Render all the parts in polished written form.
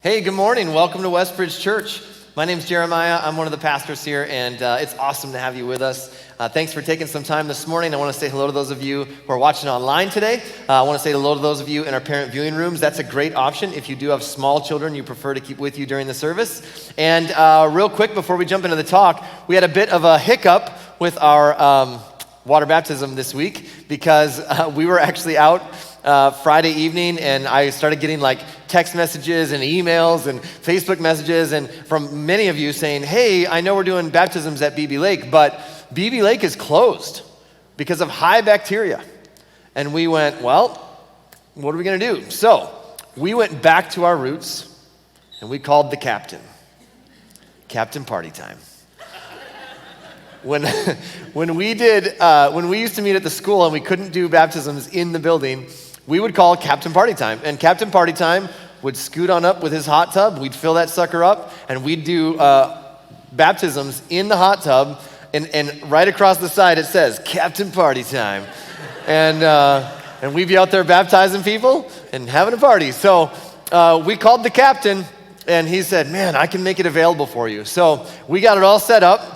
Hey, good morning. Welcome to Westbridge Church. My name's Jeremiah. I'm one of the pastors here, and it's awesome to have you with us. Thanks for taking some time this morning. I want to say hello to those of you who are watching online today. I want to say hello to those of you in our parent viewing rooms. That's a great option if you do have small children you prefer to keep with you during the service. And real quick, before we jump into the talk, we had a bit of a hiccup with our water baptism this week because we were actually out Friday evening, and I started getting like text messages and emails and Facebook messages and from many of you saying, hey, I know we're doing baptisms at BB Lake, but BB Lake is closed because of high bacteria. And we went, well, what are we gonna do? So we went back to our roots and we called the captain. Captain Party Time. When we used to meet at the school and we couldn't do baptisms in the building, we would call Captain Party Time. And Captain Party Time would scoot on up with his hot tub. We'd fill that sucker up, and we'd do baptisms in the hot tub. And right across the side it says Captain Party Time, and we'd be out there baptizing people and having a party. So we called the captain, and he said, "Man, I can make it available for you." So we got it all set up.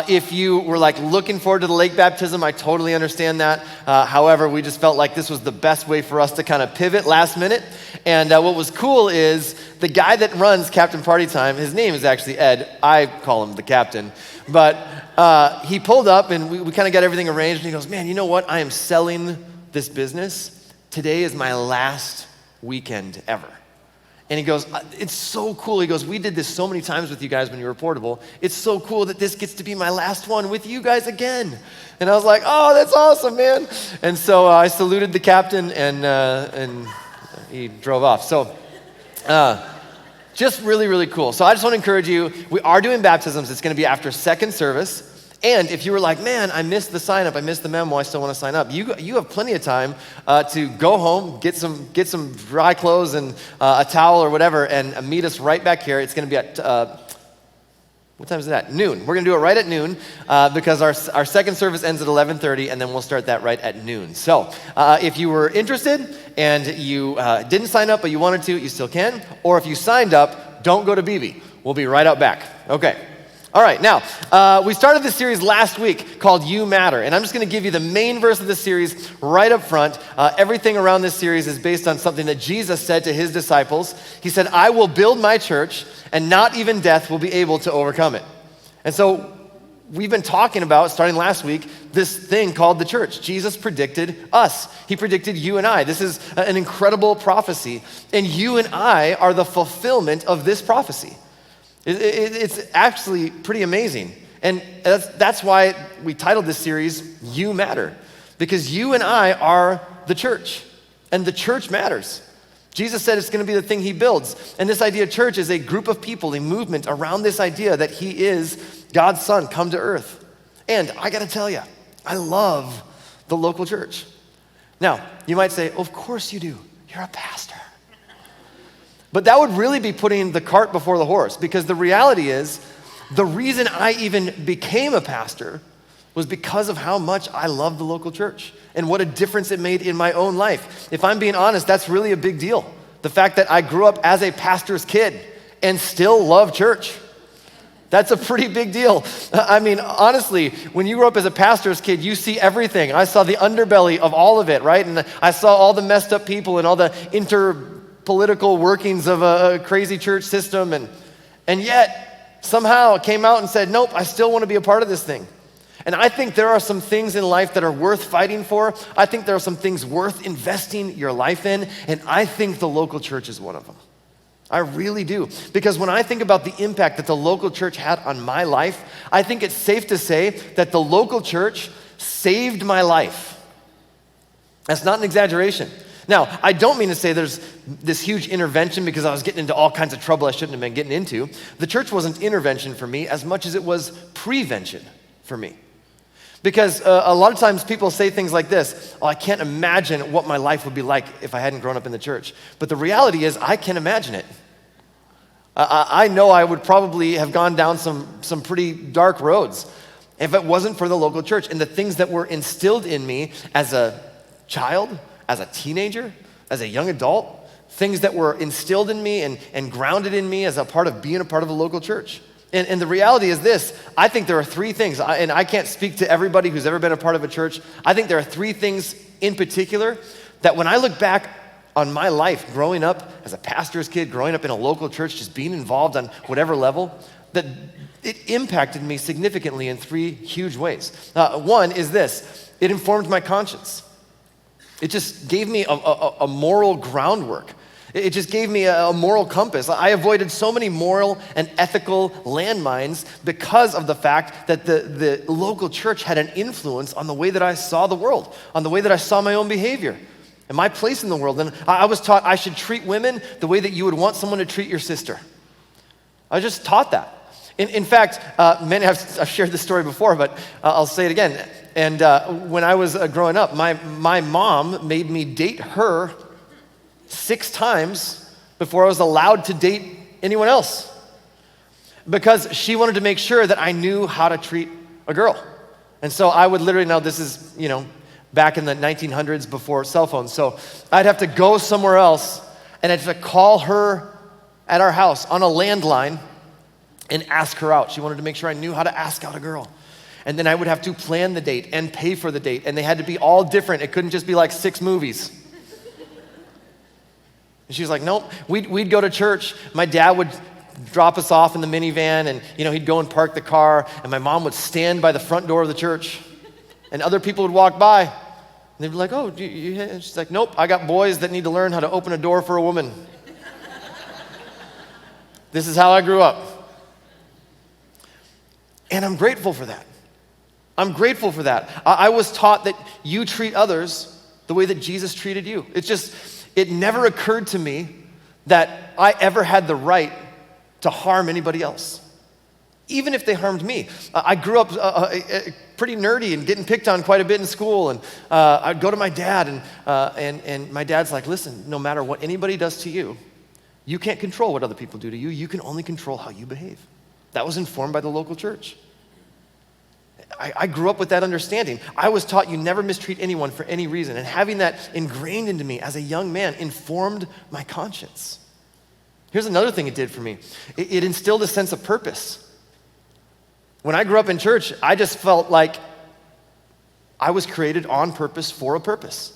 If you were like looking forward to the lake baptism, I totally understand that. However, we just felt like this was the best way for us to kind of pivot last minute. And what was cool is the guy that runs Captain Party Time, his name is actually Ed. I call him the captain. But he pulled up and we kind of got everything arranged. And he goes, "Man, you know what? I am selling this business. Today is my last weekend ever." And he goes, "It's so cool." He goes, "We did this so many times with you guys when you were portable. It's so cool that this gets to be my last one with you guys again." And I was like, "Oh, that's awesome, man." And so I saluted the captain and he drove off. So just really, really cool. So I just want to encourage you, we are doing baptisms. It's going to be after second service. And if you were like, "Man, I missed the sign up, I missed the memo, I still want to sign up," you have plenty of time to go home, get some dry clothes and a towel or whatever, and meet us right back here. It's going to be at what time is it at? Noon. We're going to do it right at noon because our second service ends at 11:30, and then we'll start that right at noon. So if you were interested and you didn't sign up but you wanted to, you still can. Or if you signed up, don't go to BB. We'll be right out back. Okay. All right, now, we started this series last week called You Matter, and I'm just going to give you the main verse of the series right up front. Everything around this series is based on something that Jesus said to his disciples. He said, "I will build my church, and not even death will be able to overcome it." And so we've been talking about, starting last week, this thing called the church. Jesus predicted us. He predicted you and I. This is an incredible prophecy, and you and I are the fulfillment of this prophecy. It's actually pretty amazing. And that's why we titled this series, You Matter. Because you and I are the church. And the church matters. Jesus said it's going to be the thing he builds. And this idea of church is a group of people, a movement around this idea that he is God's son come to earth. And I got to tell you, I love the local church. Now, you might say, "Of course you do. You're a pastor." But that would really be putting the cart before the horse, because the reality is, the reason I even became a pastor was because of how much I love the local church and what a difference it made in my own life. If I'm being honest, that's really a big deal. The fact that I grew up as a pastor's kid and still love church. That's a pretty big deal. I mean, honestly, when you grow up as a pastor's kid, you see everything. I saw the underbelly of all of it, right? And I saw all the messed up people and all the political workings of a crazy church system, and yet somehow it came out and said, "Nope, I still want to be a part of this thing." And I think there are some things in life that are worth fighting for. I think there are some things worth investing your life in, and I think the local church is one of them. I really do. Because when I think about the impact that the local church had on my life, I think it's safe to say that the local church saved my life. That's not an exaggeration. Now, I don't mean to say there's this huge intervention because I was getting into all kinds of trouble I shouldn't have been getting into. The church wasn't intervention for me as much as it was prevention for me. Because a lot of times people say things like this, "Oh, I can't imagine what my life would be like if I hadn't grown up in the church." But the reality is I can imagine it. I know I would probably have gone down some pretty dark roads if it wasn't for the local church and the things that were instilled in me as a child, as a teenager, as a young adult, things that were instilled in me and grounded in me as a part of being a part of a local church. And the reality is this: I think there are three things, and I can't speak to everybody who's ever been a part of a church. I think there are three things in particular that when I look back on my life growing up as a pastor's kid, growing up in a local church, just being involved on whatever level, that it impacted me significantly in three huge ways. One is this: it informed my conscience. It just gave me a moral groundwork. It just gave me a moral compass. I avoided so many moral and ethical landmines because of the fact that the local church had an influence on the way that I saw the world, on the way that I saw my own behavior and my place in the world. And I was taught I should treat women the way that you would want someone to treat your sister. I was just taught that. In fact, many I've shared this story before, but I'll say it again. And when I was growing up, my mom made me date her 6 times before I was allowed to date anyone else, because she wanted to make sure that I knew how to treat a girl. And so I would literally, now this is, back in the 1900s before cell phones, so I'd have to go somewhere else and I'd have to call her at our house on a landline and ask her out. She wanted to make sure I knew how to ask out a girl. And then I would have to plan the date and pay for the date, and they had to be all different. It couldn't just be like 6 movies. And she was like, nope. We'd go to church. My dad would drop us off in the minivan, and he'd go and park the car, and my mom would stand by the front door of the church, and other people would walk by, and they'd be like, oh, and she's like, nope, I got boys that need to learn how to open a door for a woman. This is how I grew up. And I'm grateful for that. I'm grateful for that. I was taught that you treat others the way that Jesus treated you. It never occurred to me that I ever had the right to harm anybody else, even if they harmed me. I grew up pretty nerdy and getting picked on quite a bit in school, and I'd go to my dad, and my dad's like, listen, no matter what anybody does to you, you can't control what other people do to you. You can only control how you behave. That was informed by the local church. I grew up with that understanding. I was taught you never mistreat anyone for any reason, and having that ingrained into me as a young man informed my conscience. Here's another thing it did for me. It instilled a sense of purpose. When I grew up in church, I just felt like I was created on purpose for a purpose.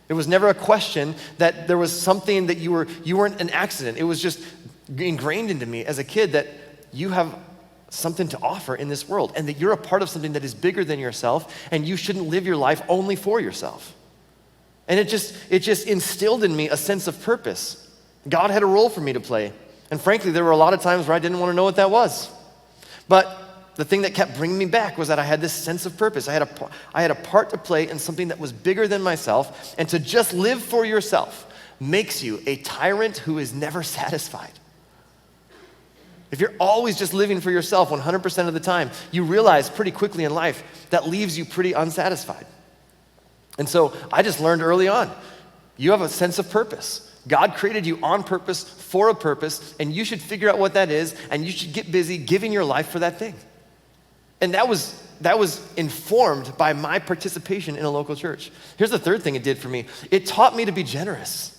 It was never a question that there was something that you weren't an accident. It was just ingrained into me as a kid that you have something to offer in this world, and that you're a part of something that is bigger than yourself, and you shouldn't live your life only for yourself. And it just instilled in me a sense of purpose. God had a role for me to play. And frankly, there were a lot of times where I didn't want to know what that was. But the thing that kept bringing me back was that I had this sense of purpose. I had a part to play in something that was bigger than myself, and to just live for yourself makes you a tyrant who is never satisfied. If you're always just living for yourself 100% of the time, you realize pretty quickly in life that leaves you pretty unsatisfied. And so I just learned early on, you have a sense of purpose. God created you on purpose, for a purpose, and you should figure out what that is, and you should get busy giving your life for that thing. And that was informed by my participation in a local church. Here's the third thing it did for me. It taught me to be generous.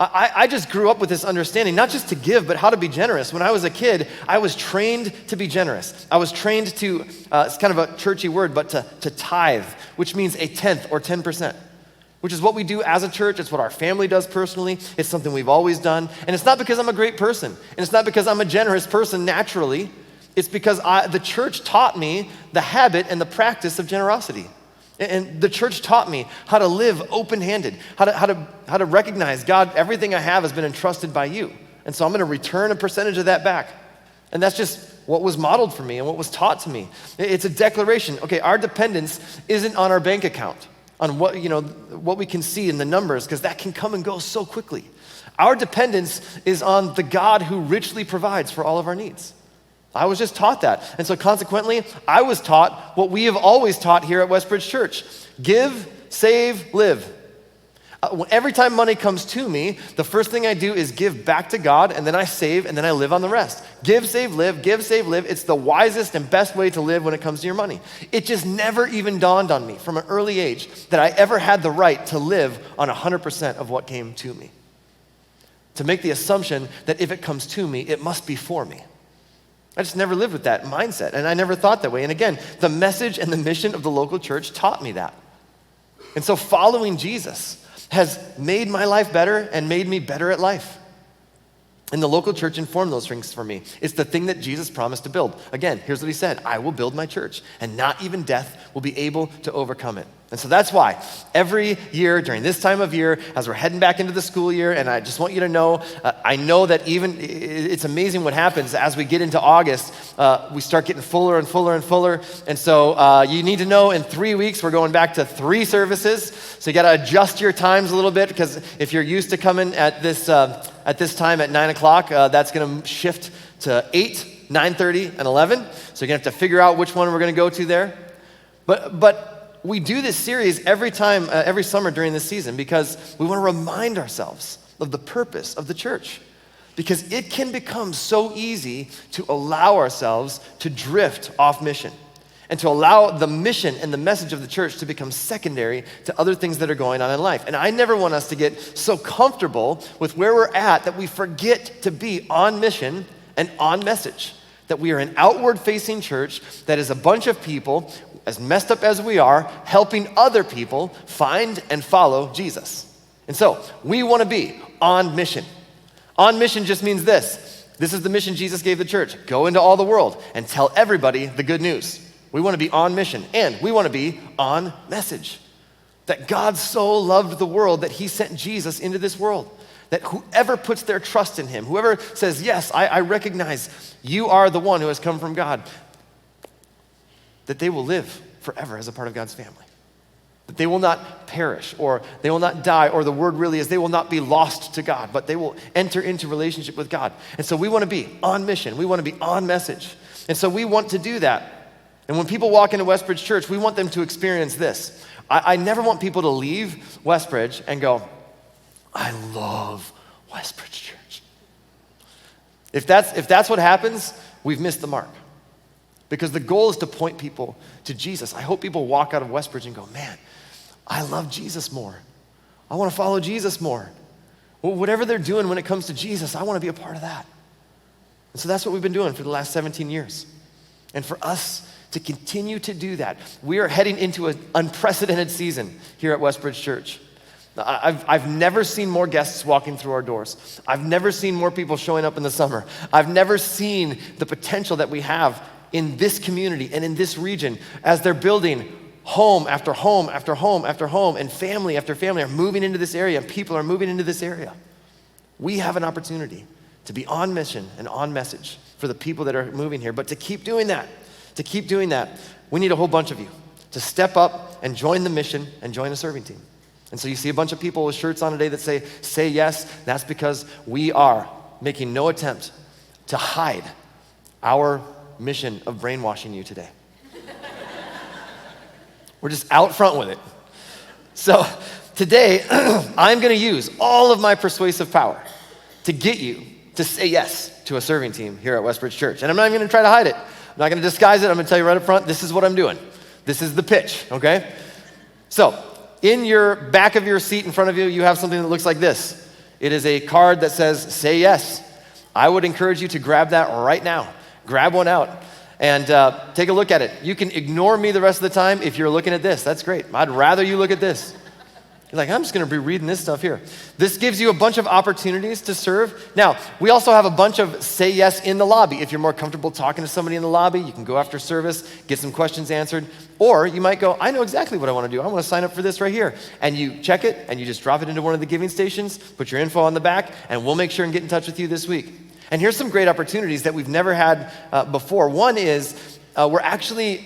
I just grew up with this understanding, not just to give, but how to be generous. When I was a kid, I was trained to be generous. I was trained to, it's kind of a churchy word, but to tithe, which means a tenth or 10%, which is what we do as a church. It's what our family does personally. It's something we've always done. And it's not because I'm a great person. And it's not because I'm a generous person naturally. It's because the church taught me the habit and the practice of generosity. And the church taught me how to live open-handed, how to recognize, God, everything I have has been entrusted by you. And so I'm gonna return a percentage of that back. And that's just what was modeled for me and what was taught to me. It's a declaration. Okay, our dependence isn't on our bank account, on what we can see in the numbers, because that can come and go so quickly. Our dependence is on the God who richly provides for all of our needs. I was just taught that. And so consequently, I was taught what we have always taught here at Westbridge Church: give, save, live. Every time money comes to me, the first thing I do is give back to God, and then I save, and then I live on the rest. Give, save, live, give, save, live. It's the wisest and best way to live when it comes to your money. It just never even dawned on me from an early age that I ever had the right to live on 100% of what came to me. to make the assumption that if it comes to me, it must be for me. I just never lived with that mindset, and I never thought that way. And again, the message and the mission of the local church taught me that. And so following Jesus has made my life better and made me better at life. And the local church informed those things for me. It's the thing that Jesus promised to build. Again, here's what he said: I will build my church, and not even death will be able to overcome it. And so that's why every year during this time of year, as we're heading back into the school year, and I just want you to know, I know that even it's amazing what happens as we get into August. We start getting fuller and fuller and fuller. And so you need to know in 3 weeks, we're going back to 3 services. So you got to adjust your times a little bit, because if you're used to coming at this time at 9 o'clock, that's going to shift to 8, 9:30, and 11. So you're going to have to figure out which one we're going to go to there. But we do this series every time, every summer during this season, because we want to remind ourselves of the purpose of the church. Because it can become so easy to allow ourselves to drift off mission, and to allow the mission and the message of the church to become secondary to other things that are going on in life. And I never want us to get so comfortable with where we're at that we forget to be on mission and on message. That we are an outward-facing church that is a bunch of people, as messed up as we are, helping other people find and follow Jesus. And so, we want to be on mission. On mission just means this. This is the mission Jesus gave the church. Go into all the world and tell everybody the good news. We want to be on mission, and we want to be on message. That God so loved the world that he sent Jesus into this world. That whoever puts their trust in him, whoever says, yes, I recognize you are the one who has come from God, that they will live forever as a part of God's family. That they will not perish, or they will not die, or the word really is they will not be lost to God, but they will enter into relationship with God. And so we want to be on mission. We want to be on message. And so we want to do that. And when people walk into Westbridge Church, we want them to experience this. I never want people to leave Westbridge and go, I love Westbridge Church. If that's what happens, we've missed the mark. Because the goal is to point people to Jesus. I hope people walk out of Westbridge and go, man, I love Jesus more. I want to follow Jesus more. Well, whatever they're doing when it comes to Jesus, I want to be a part of that. And so that's what we've been doing for the last 17 years. And for us to continue to do that, we are heading into an unprecedented season here at Westbridge Church. I've never seen more guests walking through our doors. I've never seen more people showing up in the summer. I've never seen the potential that we have in this community and in this region as they're building home after home after home after home, and family after family are moving into this area, and people are moving into this area. We have an opportunity to be on mission and on message for the people that are moving here. But to keep doing that, we need a whole bunch of you to step up and join the mission and join a serving team. And so you see a bunch of people with shirts on today that say yes. That's because we are making no attempt to hide our mission of brainwashing you today. We're just out front with it. So today, I'm going to use all of my persuasive power to get you to say yes to a serving team here at Westbridge Church. And I'm not even going to try to hide it. I'm not going to disguise it. I'm going to tell you right up front, this is what I'm doing. This is the pitch, okay? So, in your back of your seat in front of you, you have something that looks like this. It is a card that says, say yes. I would encourage you to grab that right now. Grab one out and take a look at it. You can ignore me the rest of the time if you're looking at this. That's great. I'd rather you look at this. You're like, I'm just going to be reading this stuff here. This gives you a bunch of opportunities to serve. Now, we also have a bunch of say yes in the lobby. If you're more comfortable talking to somebody in the lobby, you can go after service, get some questions answered. Or you might go, I know exactly what I want to do. I want to sign up for this right here. And you check it, and you just drop it into one of the giving stations, put your info on the back, and we'll make sure and get in touch with you this week. And here's some great opportunities that we've never had before. One is we're actually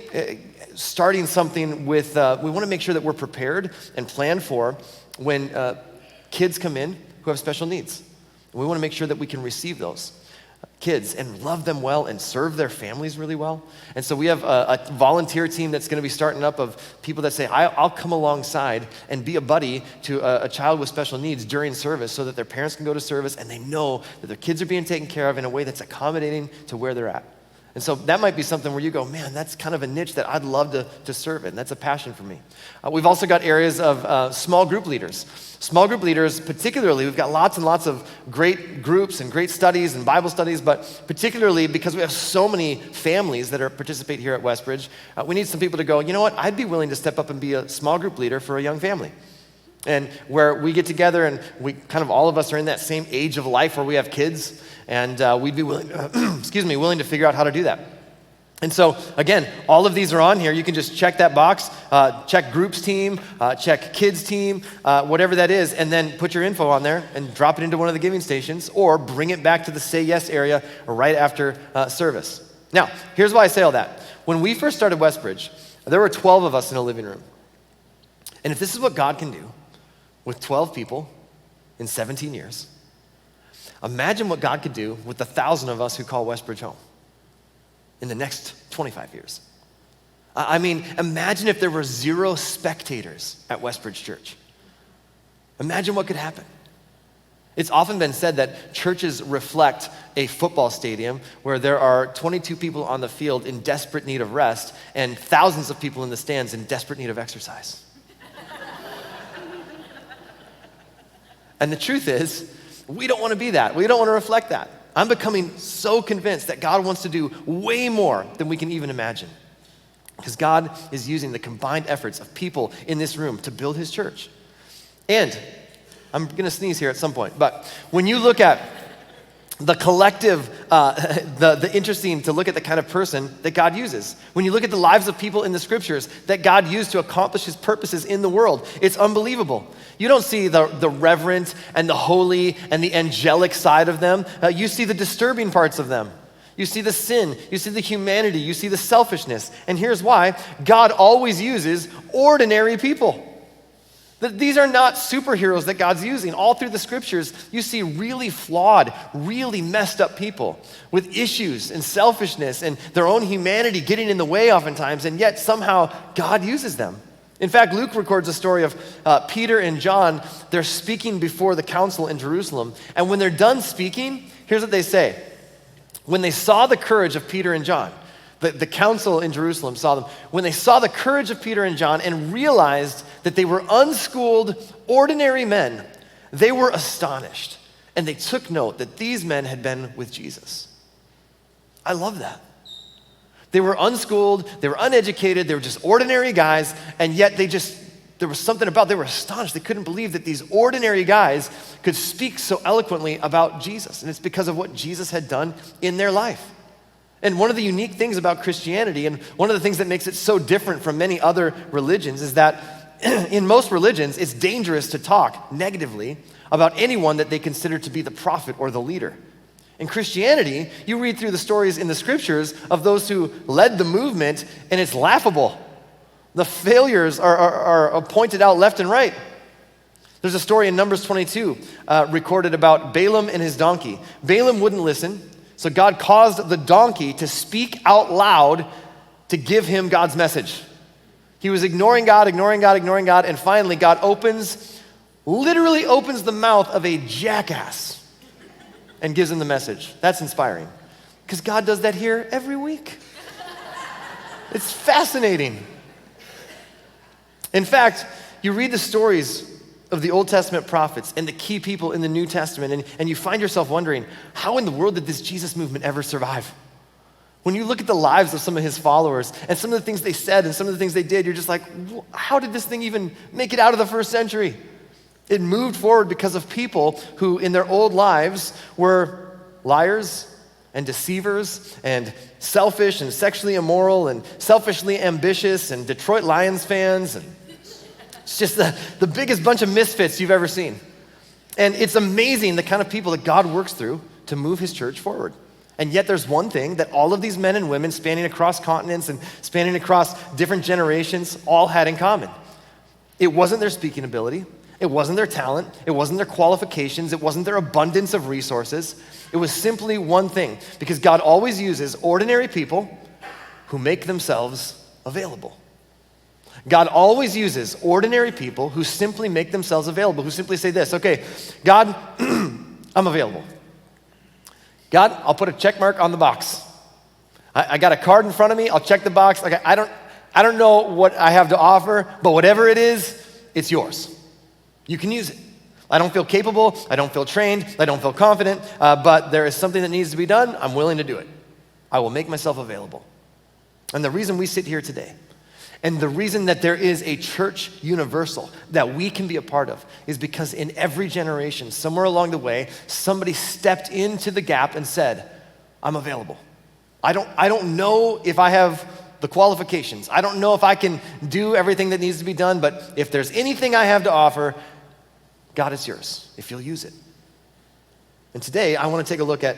starting something with, we want to make sure that we're prepared and planned for when kids come in who have special needs. And we want to make sure that we can receive those kids and love them well and serve their families really well. And so we have a volunteer team that's going to be starting up of people that say, I'll come alongside and be a buddy to a child with special needs during service so that their parents can go to service and they know that their kids are being taken care of in a way that's accommodating to where they're at. And so that might be something where you go, man, that's kind of a niche that I'd love to serve in. That's a passion for me. We've also got areas of small group leaders. Small group leaders, particularly, we've got lots and lots of great groups and great studies and Bible studies, but particularly because we have so many families that participate here at Westbridge, we need some people to go, you know what, I'd be willing to step up and be a small group leader for a young family. And where we get together and we kind of all of us are in that same age of life where we have kids, and we'd be willing, willing to figure out how to do that. And so, again, all of these are on here. You can just check that box, check groups team, check kids team, whatever that is, and then put your info on there and drop it into one of the giving stations or bring it back to the Say Yes area right after service. Now, here's why I say all that. When we first started Westbridge, there were 12 of us in a living room. And if this is what God can do with 12 people in 17 years, imagine what God could do with the 1,000 of us who call Westbridge home in the next 25 years. I mean, imagine if there were 0 spectators at Westbridge Church. Imagine what could happen. It's often been said that churches reflect a football stadium where there are 22 people on the field in desperate need of rest and thousands of people in the stands in desperate need of exercise. And the truth is, we don't want to be that. We don't want to reflect that. I'm becoming so convinced that God wants to do way more than we can even imagine. Because God is using the combined efforts of people in this room to build his church. And I'm going to sneeze here at some point, but when you look at the collective, the interesting to look at the kind of person that God uses. When you look at the lives of people in the scriptures that God used to accomplish his purposes in the world, it's unbelievable. You don't see the reverent and the holy and the angelic side of them. You see the disturbing parts of them. You see the sin, you see the humanity, you see the selfishness. And here's why. God always uses ordinary people. These are not superheroes that God's using. All through the scriptures, you see really flawed, really messed up people with issues and selfishness and their own humanity getting in the way oftentimes, and yet somehow God uses them. In fact, Luke records a story of Peter and John. They're speaking before the council in Jerusalem, and when they're done speaking, here's what they say. When they saw the courage of Peter and John, the council in Jerusalem saw them, when they saw the courage of Peter and John and realized that they were unschooled, ordinary men, they were astonished. And they took note that these men had been with Jesus. I love that. They were unschooled, they were uneducated, they were just ordinary guys, and yet there was something about, they were astonished. They couldn't believe that these ordinary guys could speak so eloquently about Jesus. And it's because of what Jesus had done in their life. And one of the unique things about Christianity, and one of the things that makes it so different from many other religions, is that in most religions, it's dangerous to talk negatively about anyone that they consider to be the prophet or the leader. In Christianity, you read through the stories in the scriptures of those who led the movement, and it's laughable. The failures are pointed out left and right. There's a story in Numbers 22 recorded about Balaam and his donkey. Balaam wouldn't listen. So God caused the donkey to speak out loud to give him God's message. He was ignoring God, and finally God literally opens the mouth of a jackass and gives him the message. That's inspiring. Because God does that here every week. It's fascinating. In fact, you read the stories of the Old Testament prophets and the key people in the New Testament, and you find yourself wondering, how in the world did this Jesus movement ever survive? When you look at the lives of some of his followers and some of the things they said and some of the things they did, you're just like, how did this thing even make it out of the first century? It moved forward because of people who in their old lives were liars and deceivers and selfish and sexually immoral and selfishly ambitious and Detroit Lions fans, and it's just the biggest bunch of misfits you've ever seen. And it's amazing the kind of people that God works through to move his church forward. And yet there's one thing that all of these men and women spanning across continents and spanning across different generations all had in common. It wasn't their speaking ability. It wasn't their talent. It wasn't their qualifications. It wasn't their abundance of resources. It was simply one thing, because God always uses ordinary people who make themselves available. God always uses ordinary people who simply make themselves available, who simply say this, okay, God, I'm available. God, I'll put a check mark on the box. I got a card in front of me. I'll check the box. Like, I don't know what I have to offer, but whatever it is, it's yours. You can use it. I don't feel capable. I don't feel trained. I don't feel confident, but there is something that needs to be done. I'm willing to do it. I will make myself available. And the reason we sit here today, and the reason that there is a church universal that we can be a part of, is because in every generation, somewhere along the way, somebody stepped into the gap and said, I'm available. I don't know if I have the qualifications. I don't know if I can do everything that needs to be done, but if there's anything I have to offer, God, it's yours, if you'll use it. And today, I want to take a look at,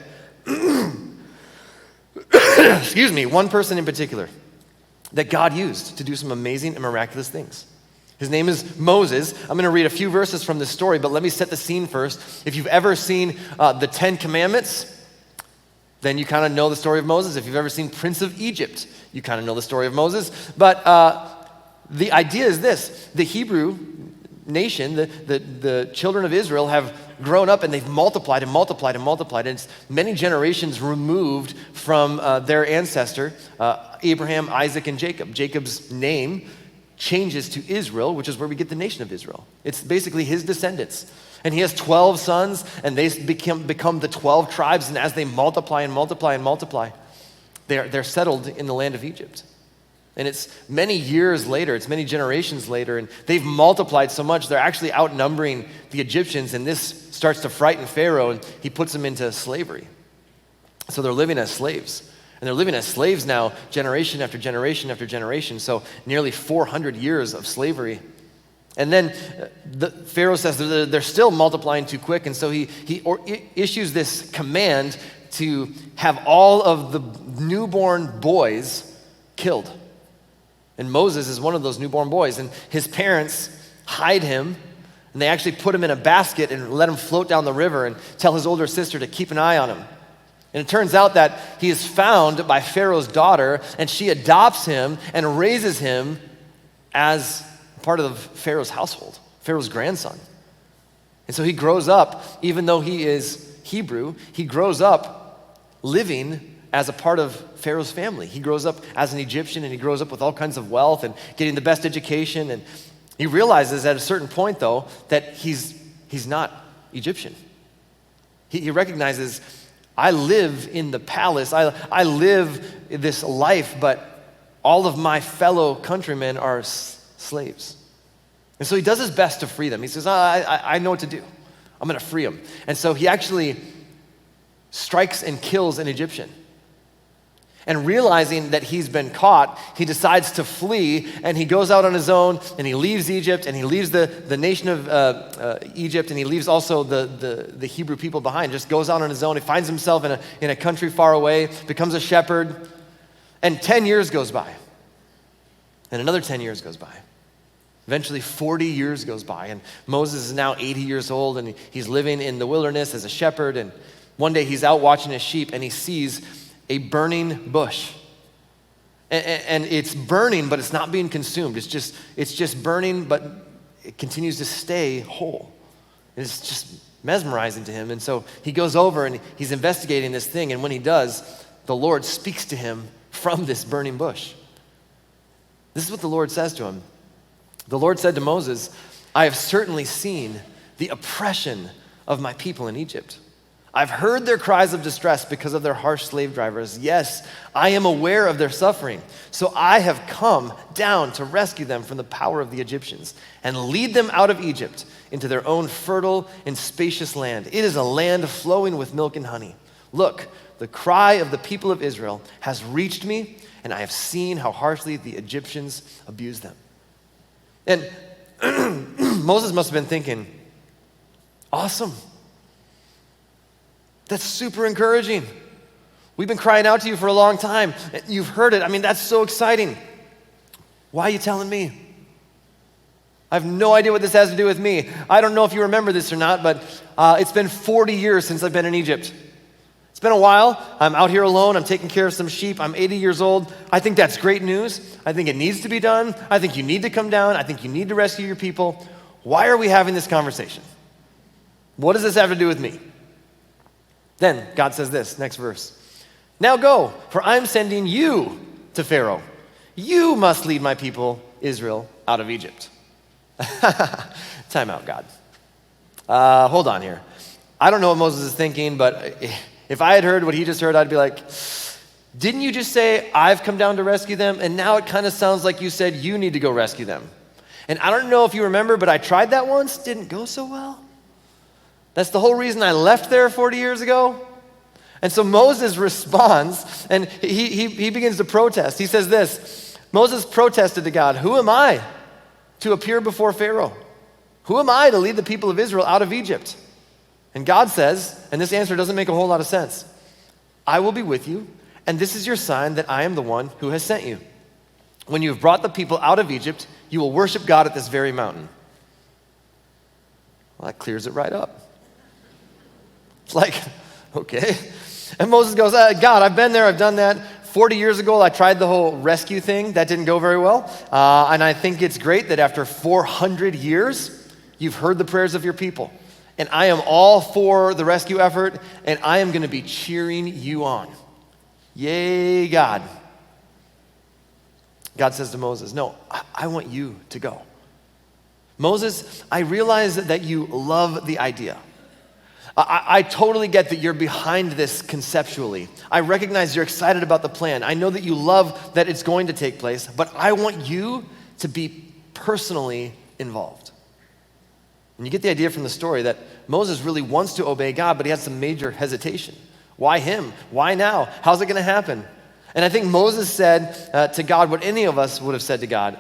excuse me, one person in particular that God used to do some amazing and miraculous things. His name is Moses. I'm going to read a few verses from this story, but let me set the scene first. If you've ever seen the 10 Commandments, then you kind of know the story of Moses. If you've ever seen Prince of Egypt, you kind of know the story of Moses. But the idea is this: the Hebrew nation, the children of Israel have grown up and they've multiplied and multiplied and multiplied. And it's many generations removed from their ancestor, Abraham, Isaac, and Jacob. Jacob's name changes to Israel, which is where we get the nation of Israel. It's basically his descendants. And he has 12 sons, and they become the 12 tribes. And as they multiply and multiply and multiply, they're settled in the land of Egypt. And it's many years later, it's many generations later, and they've multiplied so much, they're actually outnumbering the Egyptians, and this starts to frighten Pharaoh, and he puts them into slavery. So they're living as slaves. And they're living as slaves now, generation after generation after generation, so nearly 400 years of slavery. And then Pharaoh says they're still multiplying too quick, and so he issues this command to have all of the newborn boys killed. And Moses is one of those newborn boys, and his parents hide him, and they actually put him in a basket and let him float down the river and tell his older sister to keep an eye on him. And it turns out that he is found by Pharaoh's daughter, and she adopts him and raises him as part of Pharaoh's household, Pharaoh's grandson. And so he grows up, even though he is Hebrew, he grows up living as a part of Pharaoh's family. He grows up as an Egyptian, and he grows up with all kinds of wealth and getting the best education. And he realizes at a certain point, though, that he's not Egyptian. He recognizes, I live in the palace. I live this life, but all of my fellow countrymen are slaves. And so he does his best to free them. He says, I know what to do. I'm going to free them. And so he actually strikes and kills an Egyptian. And realizing that he's been caught, he decides to flee, and he goes out on his own, and he leaves Egypt, and he leaves the nation of Egypt, and he leaves also the Hebrew people behind. Just goes out on his own. He finds himself in a country far away, becomes a shepherd, and 10 years goes by. And another 10 years goes by. Eventually 40 years goes by, and Moses is now 80 years old, and he's living in the wilderness as a shepherd, and one day he's out watching his sheep, and he sees a burning bush. And it's burning, but it's not being consumed. It's just burning, but it continues to stay whole. And it's just mesmerizing to him. And so he goes over and he's investigating this thing. And when he does, the Lord speaks to him from this burning bush. This is what the Lord says to him. The Lord said to Moses, I have certainly seen the oppression of my people in Egypt. I've heard their cries of distress because of their harsh slave drivers. Yes, I am aware of their suffering. So I have come down to rescue them from the power of the Egyptians and lead them out of Egypt into their own fertile and spacious land. It is a land flowing with milk and honey. Look, the cry of the people of Israel has reached me, and I have seen how harshly the Egyptians abuse them. And Moses must have been thinking, awesome. That's super encouraging. We've been crying out to you for a long time. You've heard it. I mean, that's so exciting. Why are you telling me? I have no idea what this has to do with me. I don't know if you remember this or not, but it's been 40 years since I've been in Egypt. It's been a while. I'm out here alone. I'm taking care of some sheep. I'm 80 years old. I think that's great news. I think it needs to be done. I think you need to come down. I think you need to rescue your people. Why are we having this conversation? What does this have to do with me? Then God says this, next verse. Now go, for I'm sending you to Pharaoh. You must lead my people, Israel, out of Egypt. Time out, God. Hold on here. I don't know what Moses is thinking, but if I had heard what he just heard, I'd be like, didn't you just say, I've come down to rescue them? And now it kind of sounds like you said you need to go rescue them. And I don't know if you remember, but I tried that once. Didn't go so well. That's the whole reason I left there 40 years ago. And so Moses responds, and he begins to protest. He says this, Moses protested to God, who am I to appear before Pharaoh? Who am I to lead the people of Israel out of Egypt? And God says, and this answer doesn't make a whole lot of sense, I will be with you, and this is your sign that I am the one who has sent you. When you have brought the people out of Egypt, you will worship God at this very mountain. Well, that clears it right up. It's like, okay. And Moses goes, God, I've been there, I've done that. 40 years ago, I tried the whole rescue thing. That didn't go very well. And I think it's great that after 400 years, you've heard the prayers of your people. And I am all for the rescue effort, and I am going to be cheering you on. Yay, God. God says to Moses, no, I want you to go. Moses, I realize that you love the idea. I totally get that you're behind this conceptually. I recognize you're excited about the plan. I know that you love that it's going to take place, but I want you to be personally involved. And you get the idea from the story that Moses really wants to obey God, but he has some major hesitation. Why him? Why now? How's it going to happen? And I think Moses said to God what any of us would have said to God,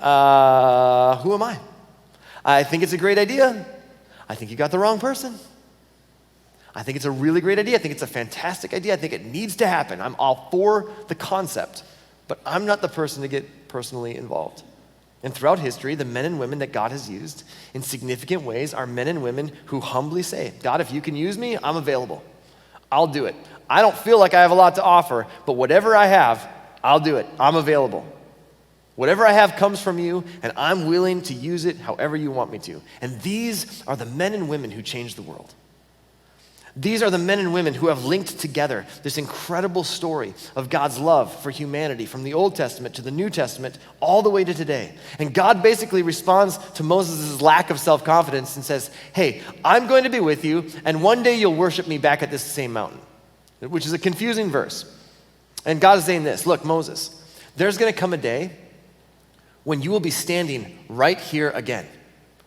who am I? I think it's a great idea. I think you got the wrong person. I think it's a really great idea. I think it's a fantastic idea. I think it needs to happen. I'm all for the concept, but I'm not the person to get personally involved. And throughout history, the men and women that God has used in significant ways are men and women who humbly say, God, if you can use me, I'm available. I'll do it. I don't feel like I have a lot to offer, but whatever I have, I'll do it. I'm available. Whatever I have comes from you, and I'm willing to use it however you want me to. And these are the men and women who change the world. These are the men and women who have linked together this incredible story of God's love for humanity from the Old Testament to the New Testament all the way to today. And God basically responds to Moses' lack of self-confidence and says, hey, I'm going to be with you, and one day you'll worship me back at this same mountain, which is a confusing verse. And God is saying this, look, Moses, there's going to come a day when you will be standing right here again.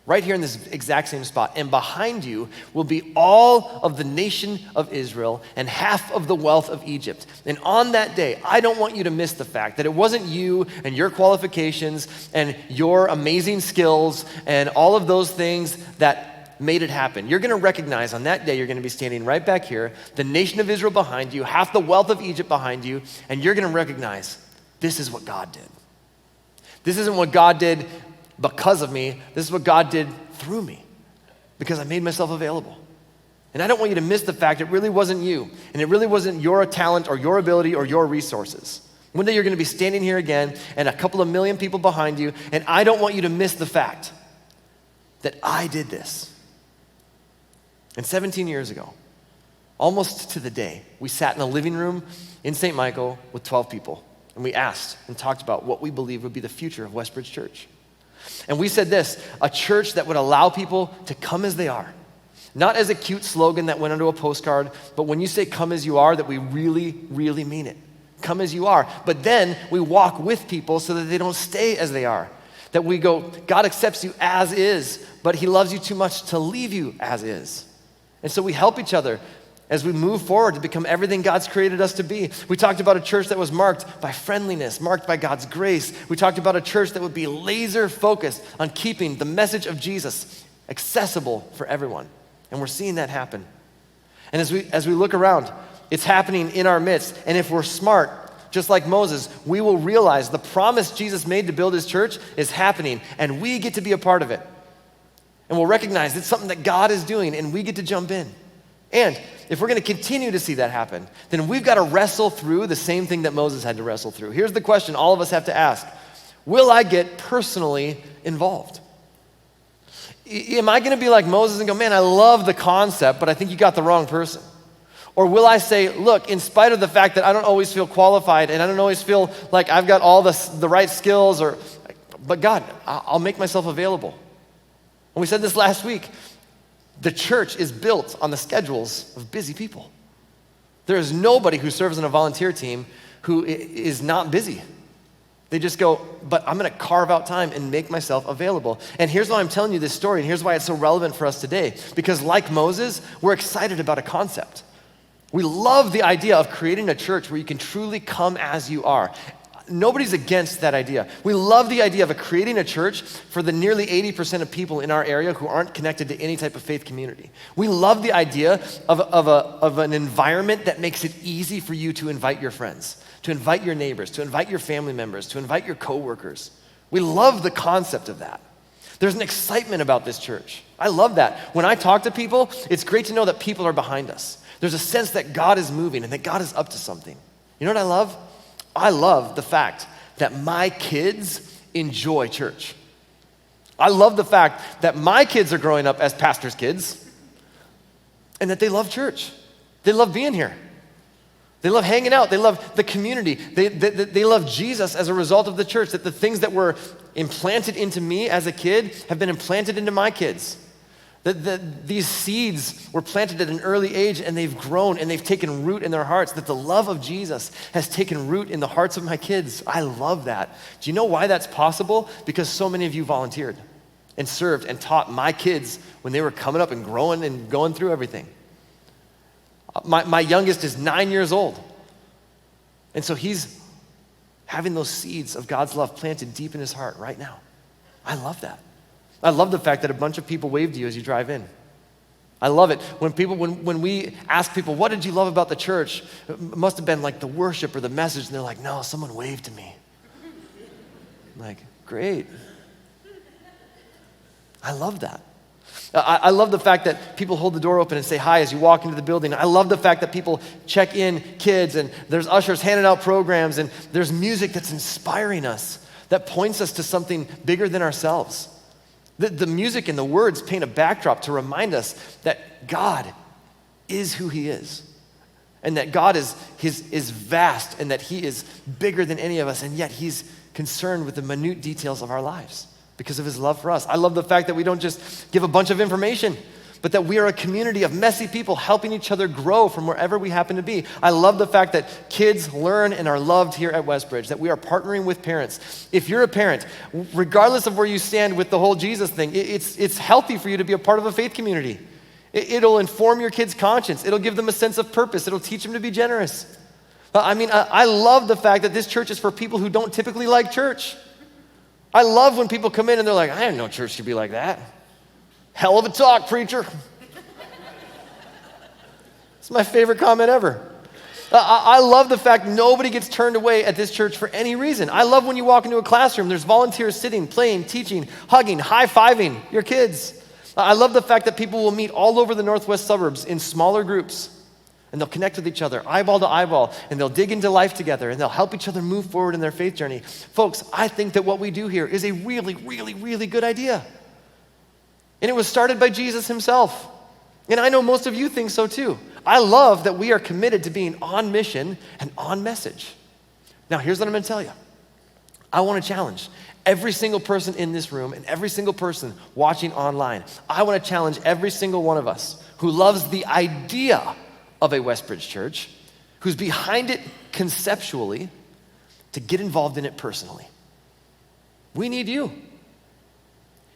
Right here in this exact same spot. And behind you will be all of the nation of Israel and half of the wealth of Egypt. And on that day, I don't want you to miss the fact that it wasn't you and your qualifications and your amazing skills and all of those things that made it happen. You're going to recognize on that day, you're going to be standing right back here, the nation of Israel behind you, half the wealth of Egypt behind you, and you're going to recognize this is what God did. This isn't what God did because of me, this is what God did through me, because I made myself available. And I don't want you to miss the fact it really wasn't you, and it really wasn't your talent or your ability or your resources. One day you're going to be standing here again, and a couple of million people behind you, and I don't want you to miss the fact that I did this. And 17 years ago, almost to the day, we sat in a living room in St. Michael with 12 people, and we asked and talked about what we believe would be the future of Westbridge Church. And we said this, a church that would allow people to come as they are. Not as a cute slogan that went onto a postcard, but when you say come as you are, that we really, really mean it. Come as you are. But then we walk with people so that they don't stay as they are. That we go, God accepts you as is, but he loves you too much to leave you as is. And so we help each other as we move forward to become everything God's created us to be. We talked about a church that was marked by friendliness, marked by God's grace. We talked about a church that would be laser focused on keeping the message of Jesus accessible for everyone. And we're seeing that happen. And as we look around, it's happening in our midst. And if we're smart, just like Moses, we will realize the promise Jesus made to build his church is happening, and we get to be a part of it. And we'll recognize it's something that God is doing, and we get to jump in. And if we're going to continue to see that happen, then we've got to wrestle through the same thing that Moses had to wrestle through. Here's the question all of us have to ask. Will I get personally involved? Am I going to be like Moses and go, man, I love the concept, but I think you got the wrong person? Or will I say, look, in spite of the fact that I don't always feel qualified and I don't always feel like I've got all the right skills, but God, I'll make myself available. And we said this last week, the church is built on the schedules of busy people. There is nobody who serves on a volunteer team who is not busy. They just go, but I'm gonna carve out time and make myself available. And here's why I'm telling you this story, and here's why it's so relevant for us today. Because like Moses, we're excited about a concept. We love the idea of creating a church where you can truly come as you are. Nobody's against that idea. We love the idea of creating a church for the nearly 80% of people in our area who aren't connected to any type of faith community. We love the idea of an environment that makes it easy for you to invite your friends, to invite your neighbors, to invite your family members, to invite your coworkers. We love the concept of that. There's an excitement about this church. I love that. When I talk to people, it's great to know that people are behind us. There's a sense that God is moving and that God is up to something. You know what I love? I love the fact that my kids enjoy church. I love the fact that my kids are growing up as pastors' kids and that they love church. They love being here. They love hanging out. They love the community. They love Jesus as a result of the church, that the things that were implanted into me as a kid have been implanted into my kids. These seeds were planted at an early age and they've grown and they've taken root in their hearts, that the love of Jesus has taken root in the hearts of my kids. I love that. Do you know why that's possible? Because so many of you volunteered and served and taught my kids when they were coming up and growing and going through everything. My youngest is 9 years old. And so he's having those seeds of God's love planted deep in his heart right now. I love that. I love the fact that a bunch of people wave to you as you drive in. I love it. When we ask people, what did you love about the church? It must have been like the worship or the message. And they're like, no, someone waved to me. I'm like, great. I love that. I love the fact that people hold the door open and say hi as you walk into the building. I love the fact that people check in kids and there's ushers handing out programs and there's music that's inspiring us, that points us to something bigger than ourselves. The music and the words paint a backdrop to remind us that God is who he is and that God is vast and that he is bigger than any of us, and yet he's concerned with the minute details of our lives because of his love for us. I love the fact that we don't just give a bunch of information, but that we are a community of messy people helping each other grow from wherever we happen to be. I love the fact that kids learn and are loved here at Westbridge, that we are partnering with parents. If you're a parent, regardless of where you stand with the whole Jesus thing, it's healthy for you to be a part of a faith community. It'll inform your kids' conscience. It'll give them a sense of purpose. It'll teach them to be generous. I love the fact that this church is for people who don't typically like church. I love when people come in and they're like, I didn't know church should be like that. Hell of a talk, preacher. It's my favorite comment ever. I love the fact nobody gets turned away at this church for any reason. I love when you walk into a classroom, there's volunteers sitting, playing, teaching, hugging, high-fiving your kids. I love the fact that people will meet all over the northwest suburbs in smaller groups, and they'll connect with each other, eyeball to eyeball, and they'll dig into life together, and they'll help each other move forward in their faith journey. Folks, I think that what we do here is a really, really, really good idea. And it was started by Jesus himself. And I know most of you think so too. I love that we are committed to being on mission and on message. Now, here's what I'm going to tell you. I want to challenge every single person in this room and every single person watching online. I want to challenge every single one of us who loves the idea of a Westbridge Church, who's behind it conceptually, to get involved in it personally. We need you.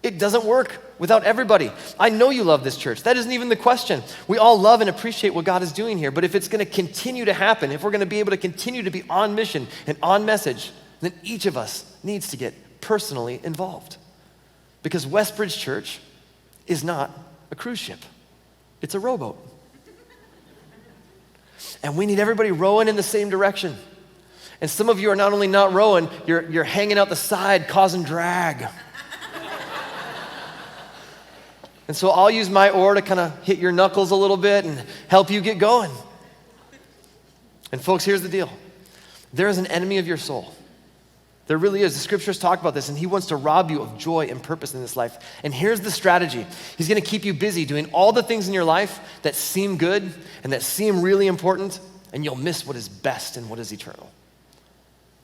It doesn't work without everybody. I know you love this church. That isn't even the question. We all love and appreciate what God is doing here, but if it's going to continue to happen, if we're going to be able to continue to be on mission and on message, then each of us needs to get personally involved. Because Westbridge Church is not a cruise ship. It's a rowboat. And we need everybody rowing in the same direction. And some of you are not only not rowing, you're hanging out the side, causing drag. And so I'll use my oar to kind of hit your knuckles a little bit and help you get going. And folks, here's the deal. There is an enemy of your soul There really is. The scriptures talk about this, and he wants to rob you of joy and purpose in this life. And here's the strategy. He's gonna keep you busy doing all the things in your life that seem good and that seem really important, and you'll miss what is best and what is eternal.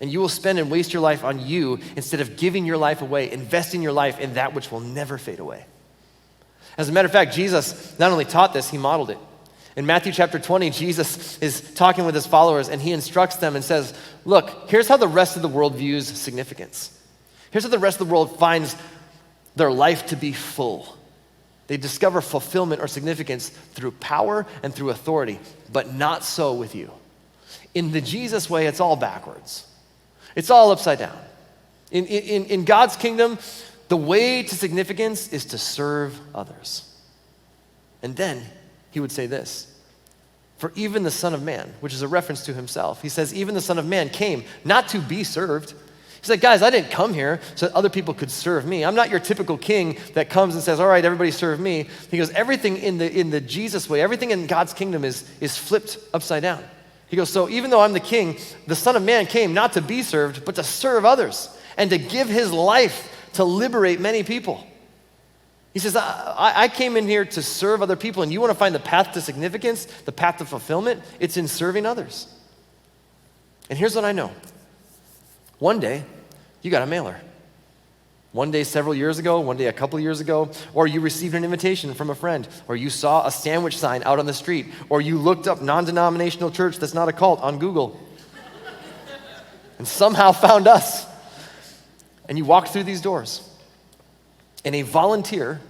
And you will spend and waste your life on you instead of giving your life away, investing your life in that which will never fade away. As a matter of fact, Jesus not only taught this, he modeled it. In Matthew chapter 20, Jesus is talking with his followers, and he instructs them and says, look, here's how the rest of the world views significance. Here's how the rest of the world finds their life to be full. They discover fulfillment or significance through power and through authority, but not so with you. In the Jesus way, it's all backwards. It's all upside down. In God's kingdom, the way to significance is to serve others. And then he would say this, for even the Son of Man, which is a reference to himself, he says, even the Son of Man came not to be served. He's like, guys, I didn't come here so that other people could serve me. I'm not your typical king that comes and says, all right, everybody serve me. He goes, everything in the Jesus way, everything in God's kingdom is flipped upside down. He goes, so even though I'm the king, the Son of Man came not to be served, but to serve others and to give his life to liberate many people. He says, I came in here to serve other people, and you want to find the path to significance, the path to fulfillment? It's in serving others. And here's what I know. One day, you got a mailer. One day several years ago, one day a couple of years ago, or you received an invitation from a friend, or you saw a sandwich sign out on the street, or you looked up non-denominational church that's not a cult on Google and somehow found us. And you walked through these doors. And a volunteer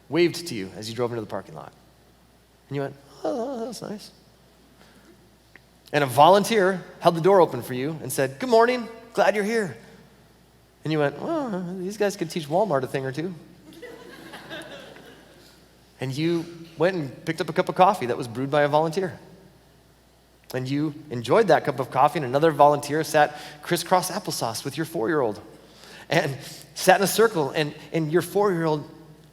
waved to you as you drove into the parking lot. And you went, oh, that's nice. And a volunteer held the door open for you and said, good morning, glad you're here. And you went, oh, these guys could teach Walmart a thing or two. And you went and picked up a cup of coffee that was brewed by a volunteer. And you enjoyed that cup of coffee, and another volunteer sat crisscross applesauce with your 4-year-old. And sat in a circle, and your 4-year-old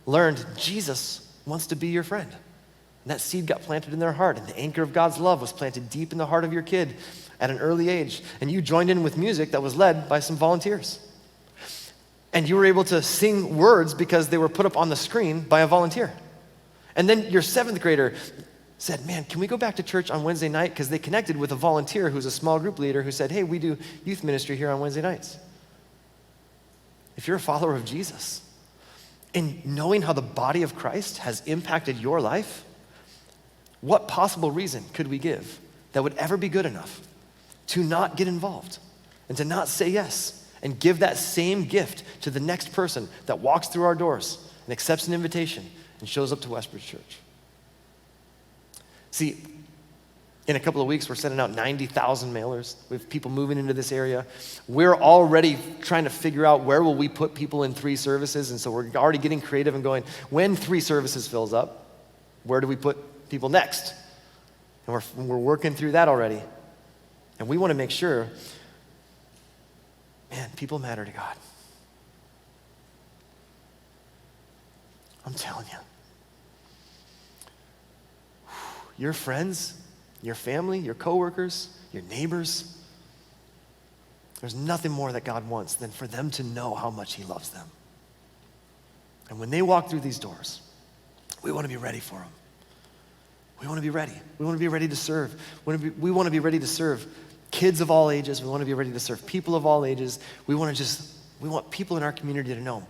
learned Jesus wants to be your friend. And that seed got planted in their heart, and the anchor of God's love was planted deep in the heart of your kid at an early age. And you joined in with music that was led by some volunteers. And you were able to sing words because they were put up on the screen by a volunteer. And then your 7th grader said, man, can we go back to church on Wednesday night? Because they connected with a volunteer who's a small group leader who said, hey, we do youth ministry here on Wednesday nights. If you're a follower of Jesus, and knowing how the body of Christ has impacted your life, what possible reason could we give that would ever be good enough to not get involved and to not say yes and give that same gift to the next person that walks through our doors and accepts an invitation and shows up to Westbridge Church? See, in a couple of weeks, we're sending out 90,000 mailers. We have people moving into this area. We're already trying to figure out where will we put people in 3 services, and so we're already getting creative and going, when 3 services fills up, where do we put people next? And we're working through that already. And we want to make sure, man, people matter to God. I'm telling you. Your friends, your family, your coworkers, your neighbors, there's nothing more that God wants than for them to know how much he loves them. And when they walk through these doors, we want to be ready for them. We want to be ready. We want to be ready to serve. We want to be ready to serve kids of all ages. We want to be ready to serve people of all ages. We want people in our community to know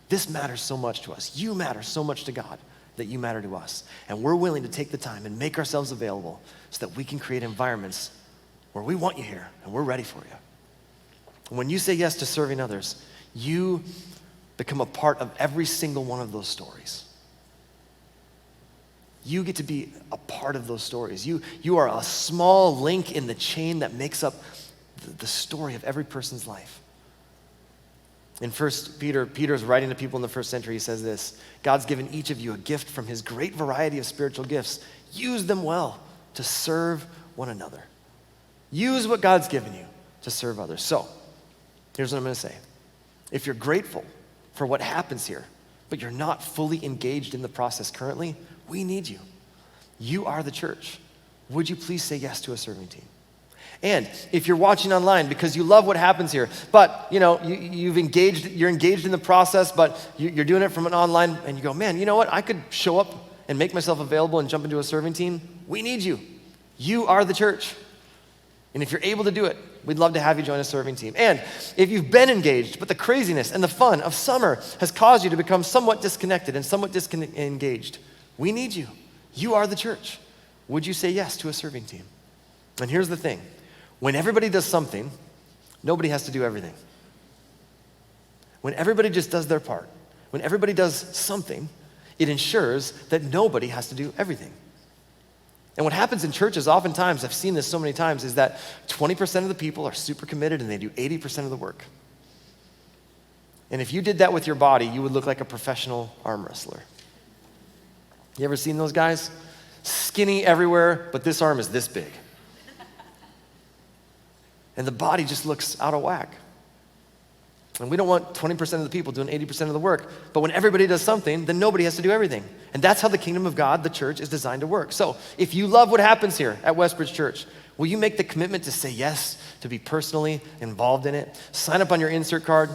this matters so much to us. You matter so much to God that you matter to us. And we're willing to take the time and make ourselves available so that we can create environments where we want you here and we're ready for you. And when you say yes to serving others, you become a part of every single one of those stories. You get to be a part of those stories. You are a small link in the chain that makes up the story of every person's life. In 1 Peter's writing to people in the first century, he says this: God's given each of you a gift from his great variety of spiritual gifts. Use them well to serve one another. Use what God's given you to serve others. So, here's what I'm going to say. If you're grateful for what happens here, but you're not fully engaged in the process currently, we need you. You are the church. Would you please say yes to a serving team? And if you're watching online because you love what happens here, but you're engaged in the process, but you're doing it from an online, and you go, man, you know what? I could show up and make myself available and jump into a serving team. We need you. You are the church. And if you're able to do it, we'd love to have you join a serving team. And if you've been engaged, but the craziness and the fun of summer has caused you to become somewhat disconnected and somewhat disengaged, we need you. You are the church. Would you say yes to a serving team? And here's the thing. When everybody does something, nobody has to do everything. When everybody just does their part, when everybody does something, it ensures that nobody has to do everything. And what happens in churches oftentimes, I've seen this so many times, is that 20% of the people are super committed and they do 80% of the work. And if you did that with your body, you would look like a professional arm wrestler. You ever seen those guys? Skinny everywhere, but this arm is this big. And the body just looks out of whack. And we don't want 20% of the people doing 80% of the work. But when everybody does something, then nobody has to do everything. And that's how the kingdom of God, the church, is designed to work. So if you love what happens here at Westbridge Church, will you make the commitment to say yes, to be personally involved in it? Sign up on your insert card,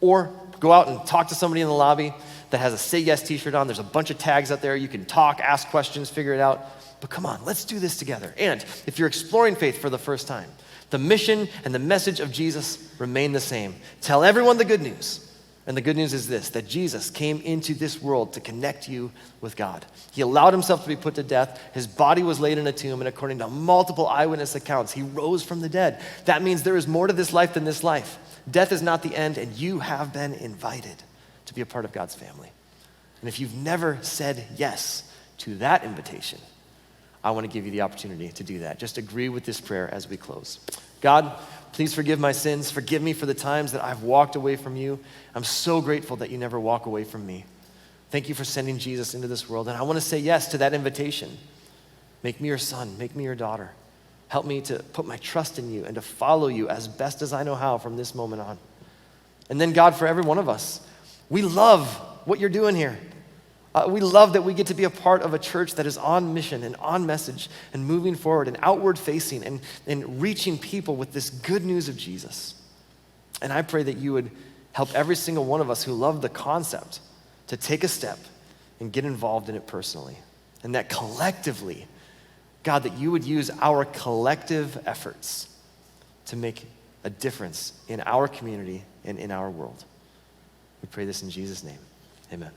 or go out and talk to somebody in the lobby that has a Say Yes t-shirt on. There's a bunch of tags out there. You can talk, ask questions, figure it out. But come on, let's do this together. And if you're exploring faith for the first time, the mission and the message of Jesus remain the same. Tell everyone the good news. And the good news is this, that Jesus came into this world to connect you with God. He allowed himself to be put to death. His body was laid in a tomb, and according to multiple eyewitness accounts, he rose from the dead. That means there is more to this life than this life. Death is not the end, and you have been invited to be a part of God's family. And if you've never said yes to that invitation, I want to give you the opportunity to do that. Just agree with this prayer as we close. God, please forgive my sins. Forgive me for the times that I've walked away from you. I'm so grateful that you never walk away from me. Thank you for sending Jesus into this world. And I want to say yes to that invitation. Make me your son. Make me your daughter. Help me to put my trust in you and to follow you as best as I know how from this moment on. And then, God, for every one of us, we love what you're doing here. We love that we get to be a part of a church that is on mission and on message and moving forward and outward facing and reaching people with this good news of Jesus. And I pray that you would help every single one of us who love the concept to take a step and get involved in it personally. And that collectively, God, that you would use our collective efforts to make a difference in our community and in our world. We pray this in Jesus' name. Amen.